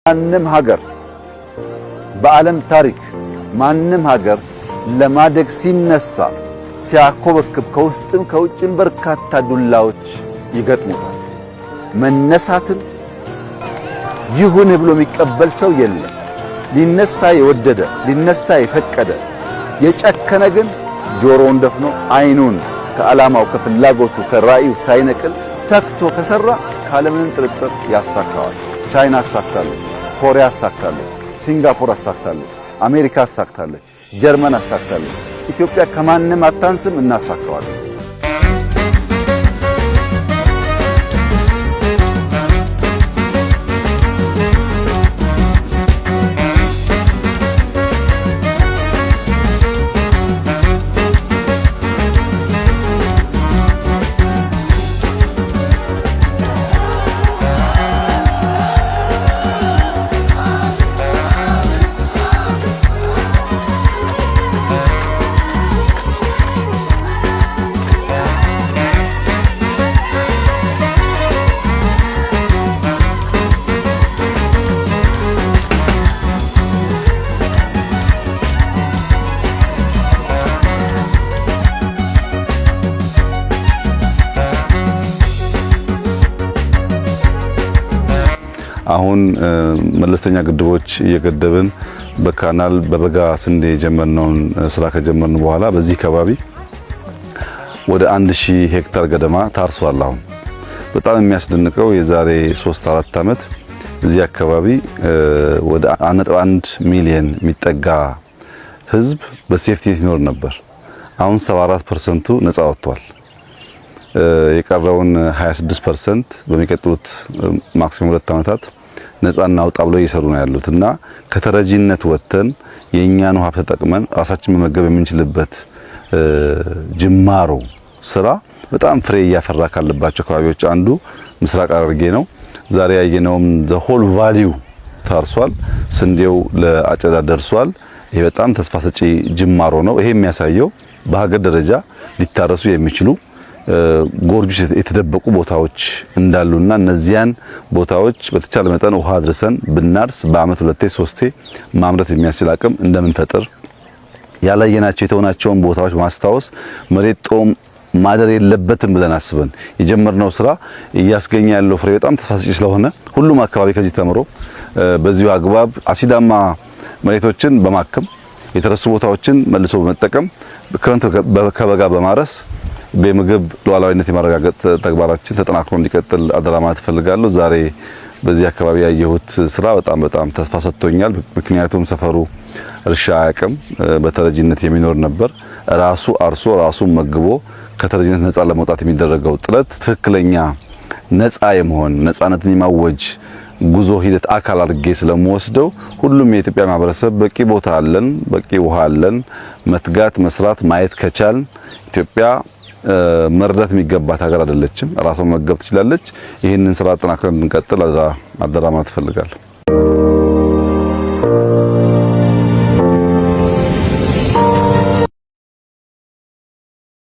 ማንም ሀገር በዓለም ታሪክ ማንም ሀገር ለማደግ ሲነሳ ሲያኮበክብ ከውስጥም ከውጭም በርካታ ዱላዎች ይገጥሙታል። መነሳትን ይሁን ብሎ የሚቀበል ሰው የለም። ሊነሳ የወደደ ሊነሳ የፈቀደ የጨከነ ግን ጆሮውን ደፍኖ አይኑን ከዓላማው ከፍላጎቱ ከራእዩ ሳይነቅል ተክቶ ከሰራ ካለምንም ጥርጥር ያሳካዋል። ቻይና አሳክታለች፣ ኮሪያ አሳክታለች፣ ሲንጋፖር አሳክታለች፣ አሜሪካ አሳክታለች፣ ጀርመን አሳክታለች። ኢትዮጵያ ከማንም አታንስም፣ እናሳካዋለን። አሁን መለስተኛ ግድቦች እየገደብን በካናል በበጋ ስንዴ የጀመርነውን ስራ ከጀመርን በኋላ በዚህ አካባቢ ወደ 1000 ሄክታር ገደማ ታርሷል። አሁን በጣም የሚያስደንቀው የዛሬ 3-4 ዓመት እዚህ አካባቢ ወደ 1.1 ሚሊዮን የሚጠጋ ህዝብ በሴፍቲኔት ይኖር ነበር። አሁን 74% ነፃ ወጥቷል። የቀረውን 26% በሚቀጥሉት ማክሲመም 2 ዓመታት ነፃ እናውጣ ብለው እየሰሩ ነው ያሉት እና ከተረጂነት ወጥተን የኛን ውሃ ተጠቅመን ራሳችን መመገብ የምንችልበት ጅማሮ ስራ በጣም ፍሬ እያፈራ ካለባቸው አካባቢዎች አንዱ ምስራቅ ሐረርጌ ነው። ዛሬ ያየነውም the whole value ታርሷል። ስንዴው ለአጨዳ ደርሷል። ይሄ በጣም ተስፋ ሰጪ ጅማሮ ነው። ይሄ የሚያሳየው በሀገር ደረጃ ሊታረሱ የሚችሉ ጎርጆች የተደበቁ ቦታዎች እንዳሉና እነዚያን ቦታዎች በተቻለ መጠን ውሃ አድርሰን ብናርስ በአመት 2-3 ማምረት የሚያስችል አቅም እንደምንፈጥር ያላየናቸው የተወናቸውን ቦታዎች ማስታወስ መሬት ጦም ማደር የለበትም ብለን አስበን የጀመርነው ስራ እያስገኘ ያለው ፍሬ በጣም ተስፋ ሰጪ ስለሆነ ሁሉም አካባቢ ከዚህ ተምሮ በዚሁ አግባብ አሲዳማ መሬቶችን በማከም የተረሱ ቦታዎችን መልሶ በመጠቀም ክረምት ከበጋ በማረስ በምግብ ሉዓላዊነት የማረጋገጥ ተግባራችን ተጠናክሮ እንዲቀጥል አደራ ማለት እፈልጋለሁ። ዛሬ በዚህ አካባቢ ያየሁት ስራ በጣም ተስፋ ሰጥቶኛል። ምክንያቱም ሰፈሩ እርሻ አያውቅም፣ በተረጂነት የሚኖር ነበር። ራሱ አርሶ ራሱ መግቦ ከተረጂነት ነፃ ለመውጣት የሚደረገው ጥረት ትክክለኛ ነፃ የመሆን ነፃነትን የማወጅ ጉዞ ሂደት አካል አድርጌ ስለምወስደው ሁሉም የኢትዮጵያ ማህበረሰብ በቂ ቦታ አለን፣ በቂ ውሃ አለን። መትጋት መስራት ማየት ከቻል ኢትዮጵያ መርዳት የሚገባት ሀገር አይደለችም። ራሷን መገብ ትችላለች። ይህንን ስራ አጠናክረን እንድንቀጥል አደራ ማለት እፈልጋለሁ።